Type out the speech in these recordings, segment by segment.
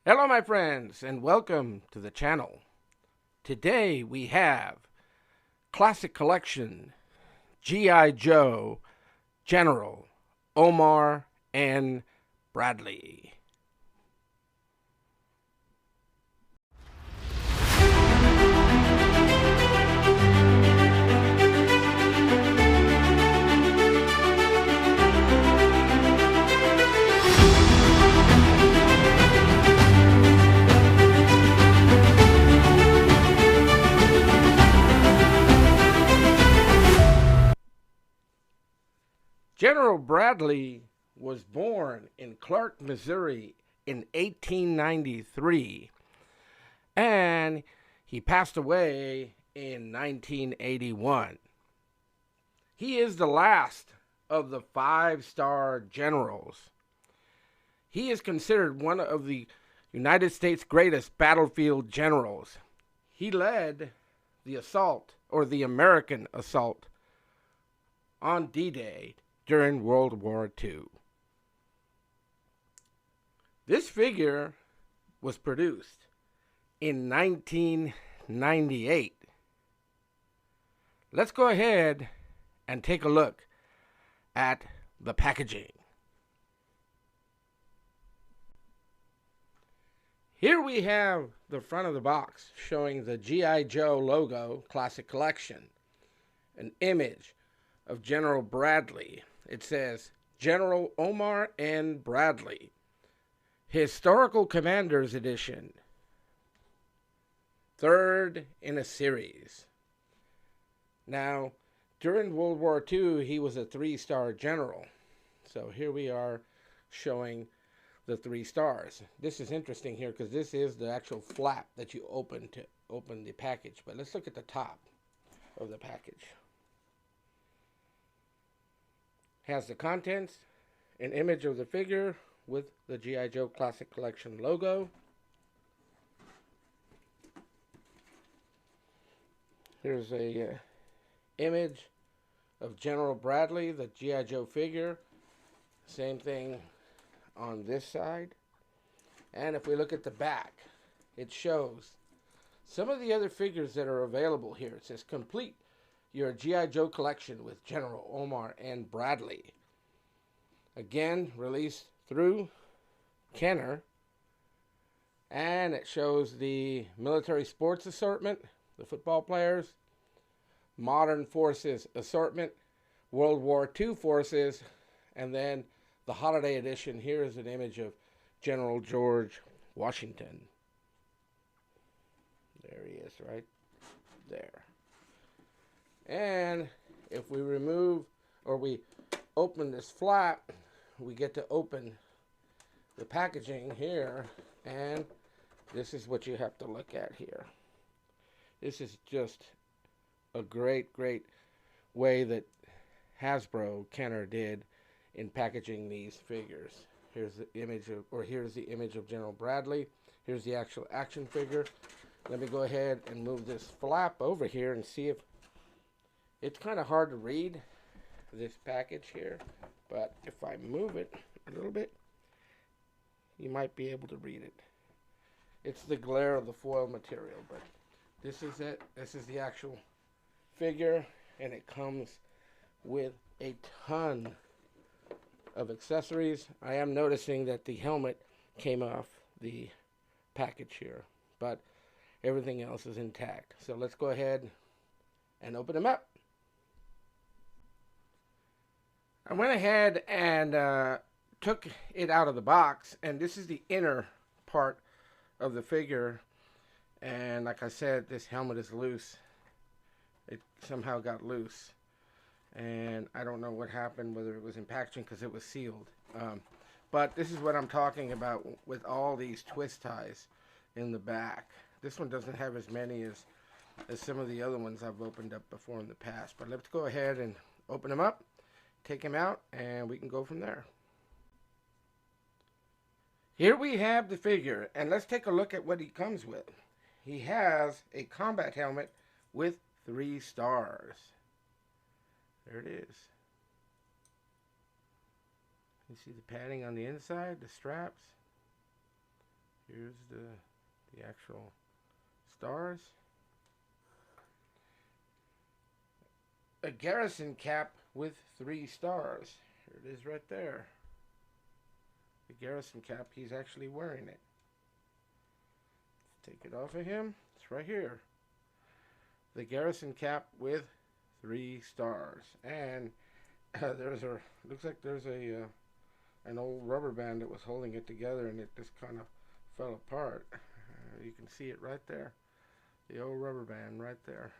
Hello my friends and welcome to the channel. Today we have Classic Collection G.I. Joe General Omar N. Bradley. General Bradley was born in Clark, Missouri in 1893 and he passed away in 1981. He is the last of the five-star generals. He is considered one of the United States' greatest battlefield generals. He led the assault, or the American assault, on D-Day during World War II. This figure was produced in 1998. Let's go ahead and take a look at the packaging. Here we have the front of the box showing the G.I. Joe logo, Classic Collection, an image of General Bradley. It says General Omar N. Bradley, Historical Commanders Edition, third in a series. Now, during World War II, he was a three-star general. So here we are showing the 3 stars. This is interesting here because this is the actual flap that you open to open the package. But let's look at the top of the package. Has the contents, an image of the figure with the G.I. Joe Classic Collection logo. Here's a image of General Bradley, the G.I. Joe figure. Same thing on this side. And if we look at the back, it shows some of the other figures that are available here. It says complete your G.I. Joe collection with General Omar N. Bradley. Again, released through Kenner. And it shows the military sports assortment, the football players, modern forces assortment, World War II forces, and then the holiday edition. Here is an image of General George Washington. There he is, right there. And if we remove, or we open this flap, we get to open the packaging here, and this is what you have to look at here. This is just a great way that Hasbro Kenner did in packaging these figures. Here's the image of, here's the image of General Bradley. Here's the actual action figure. Let me go ahead and move this flap over here and see if it's kind of hard to read this package here, but if I move it a little bit, you might be able to read it. It's the glare of the foil material, but this is it. This is the actual figure, and it comes with a ton of accessories. I am noticing that the helmet came off the package here, but everything else is intact. So let's go ahead and open them up. I went ahead and took it out of the box, and this is the inner part of the figure. And like I said, this helmet is loose. It somehow got loose, and I don't know what happened, whether it was in packaging because it was sealed. But this is what I'm talking about with all these twist ties in the back. This one doesn't have as many as some of the other ones I've opened up before in the past. But let's go ahead and open them up, take them out, and we can go from there. Here we have the figure, and let's take a look at what he comes with. He has a combat helmet with 3 stars. There it is. You see the padding on the inside, the straps. Here's the actual stars. A garrison cap with 3 stars. Here it is right there. The garrison cap, he's actually wearing it. Take it off of him. It's right here. The garrison cap with 3 stars. And looks like there's an old rubber band that was holding it together, and it just kind of fell apart. You can see it right there. The old rubber band right there.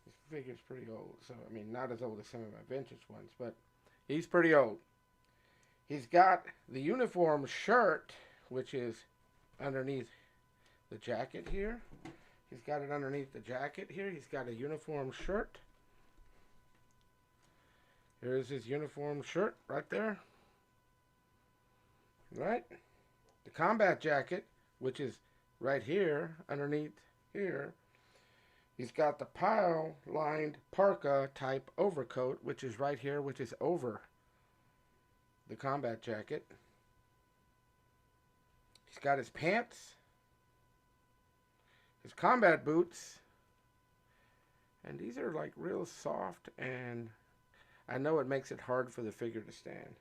This figure's pretty old, so I mean, not as old as some of my vintage ones, but he's pretty old. He's got the uniform shirt, which is underneath the jacket here. He's got it underneath the jacket here. He's got a uniform shirt. Here's his uniform shirt right there. Right? The combat jacket, which is right here, underneath here. He's got the pile-lined parka type overcoat, which is right here, which is over the combat jacket. He's got his pants, his combat boots, and these are like real soft, and I know it makes it hard for the figure to stand.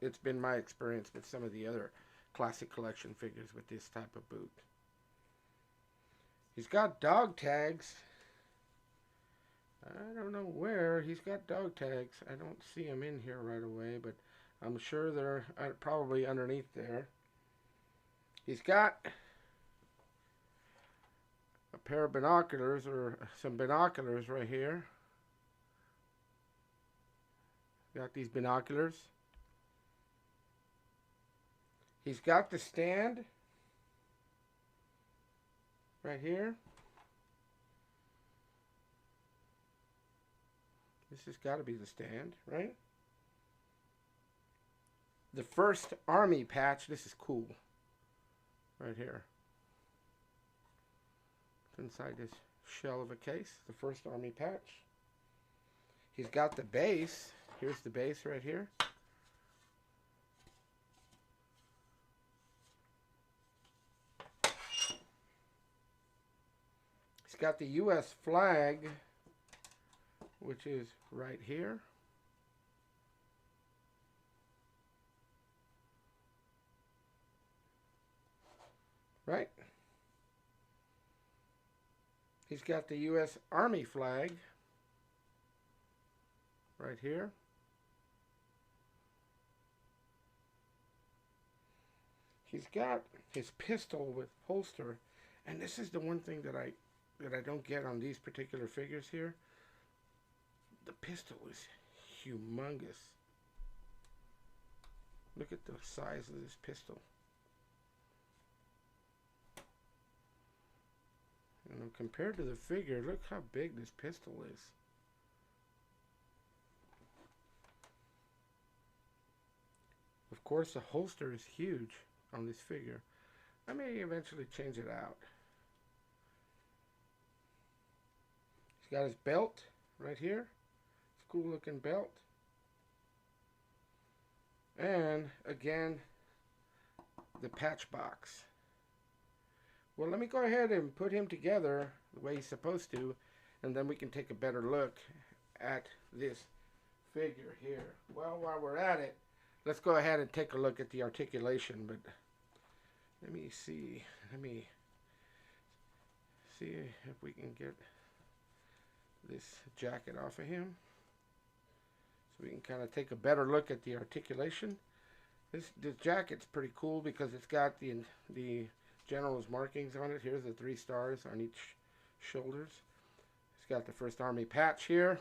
It's been my experience with some of the other classic collection figures with this type of boot. He's got dog tags. I don't know where he's got dog tags. I don't see them in here right away, but I'm sure they're probably underneath there. He's got a pair of binoculars, or some binoculars right here. Got these binoculars. He's got the stand right here. This has got to be the stand, right? The first army patch. This is cool. Right here. It's inside this shell of a case. The first army patch. He's got the base. Here's the base right here. He's got the U.S. flag, which is right here. Right? He's got the U.S. Army flag right here. He's got his pistol with holster, and this is the one thing that I don't get on these particular figures here. The pistol is humongous. Look at the size of this pistol. You know, compared to the figure, look how big this pistol is. Of course, the holster is huge on this figure. I may eventually change it out. He's got his belt right here. It's a cool looking belt. And again, the patch box. Well, let me go ahead and put him together the way he's supposed to, and then we can take a better look at this figure here. Well, while we're at it, let's go ahead and take a look at the articulation, but let me see if we can get this jacket off of him, so we can kind of take a better look at the articulation. This jacket's pretty cool because it's got the general's markings on it. Here's the 3 stars on each shoulders. He's got the First Army patch here,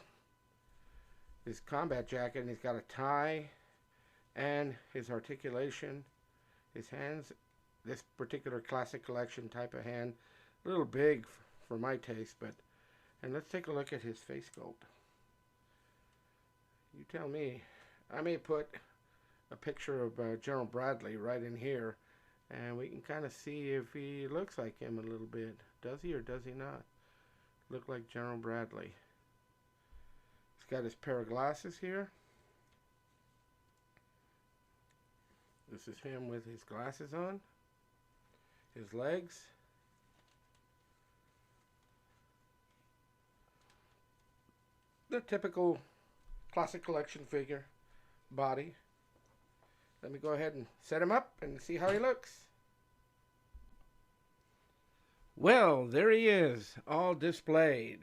his combat jacket, and he's got a tie, and his articulation, his hands. This particular classic collection type of hand, a little big for my taste, but, and let's take a look at his face sculpt. You tell me. I may put a picture of General Bradley right in here, and we can kind of see if he looks like him a little bit. Does he or does he not look like General Bradley? He's got his pair of glasses here. This is him with his glasses on, his legs. The typical classic collection figure body. Let me go ahead and set him up and see how he looks. Well, there he is, all displayed.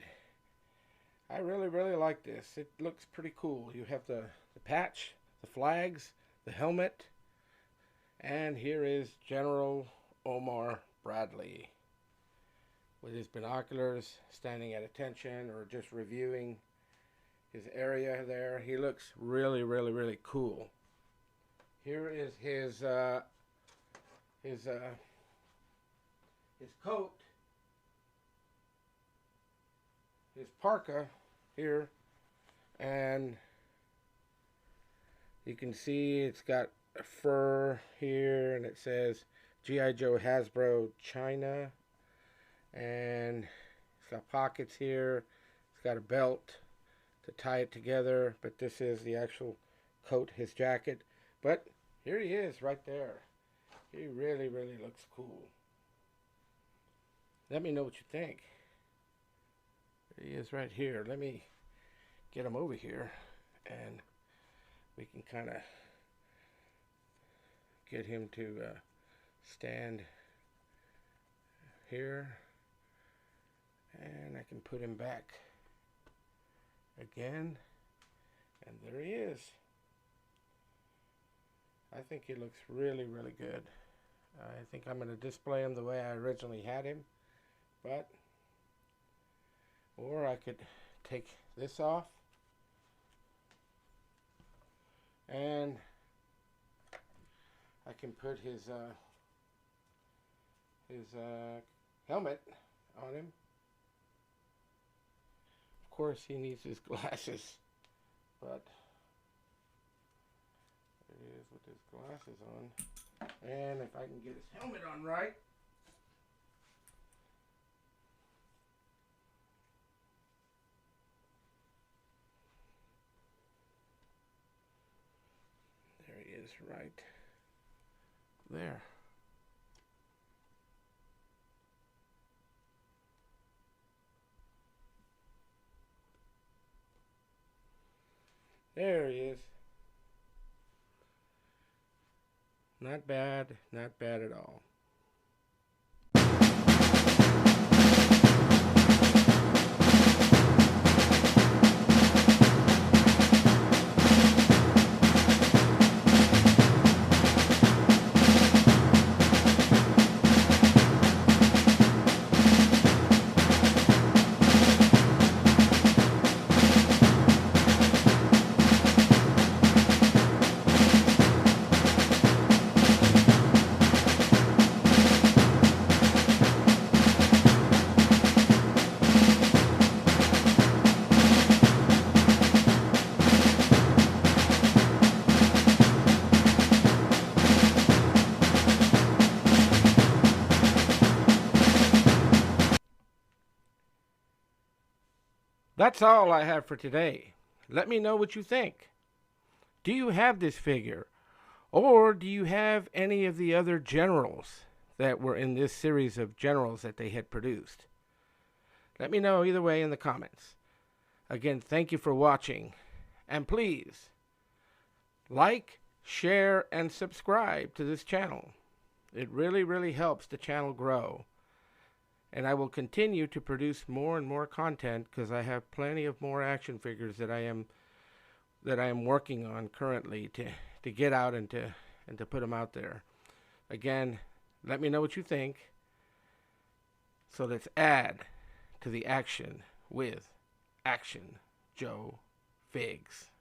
I really like this. It looks pretty cool. You have the patch, the flags, the helmet, and here is General Omar Bradley with his binoculars, standing at attention or just reviewing his area there. He looks really cool. Here is his coat, his parka here, and you can see it's got a fur here, and it says G.I. Joe Hasbro China, and it's got pockets here. It's got a belt to tie it together, but this is the actual coat, his jacket. But here he is right there. He really looks cool. Let me know what you think. There he is right here. Let me get him over here and we can kind of get him to stand here, and I can put him back again, and there he is. I think he looks really good. I think I'm going to display him the way I originally had him, or I could take this off and I can put his helmet on him. Of course he needs his glasses, but there he is with his glasses on. And if I can get his helmet on right, there he is right there. There he is. Not bad at all. That's all I have for today. Let me know what you think. Do you have this figure? Or do you have any of the other generals that were in this series of generals that they had produced? Let me know either way in the comments. Again, thank you for watching. And please, like, share, and subscribe to this channel. It really helps the channel grow. And I will continue to produce more and more content because I have plenty of more action figures that I am working on currently to get out and to put them out there. Again, let me know what you think. So let's add to the action with Action Joe Figs.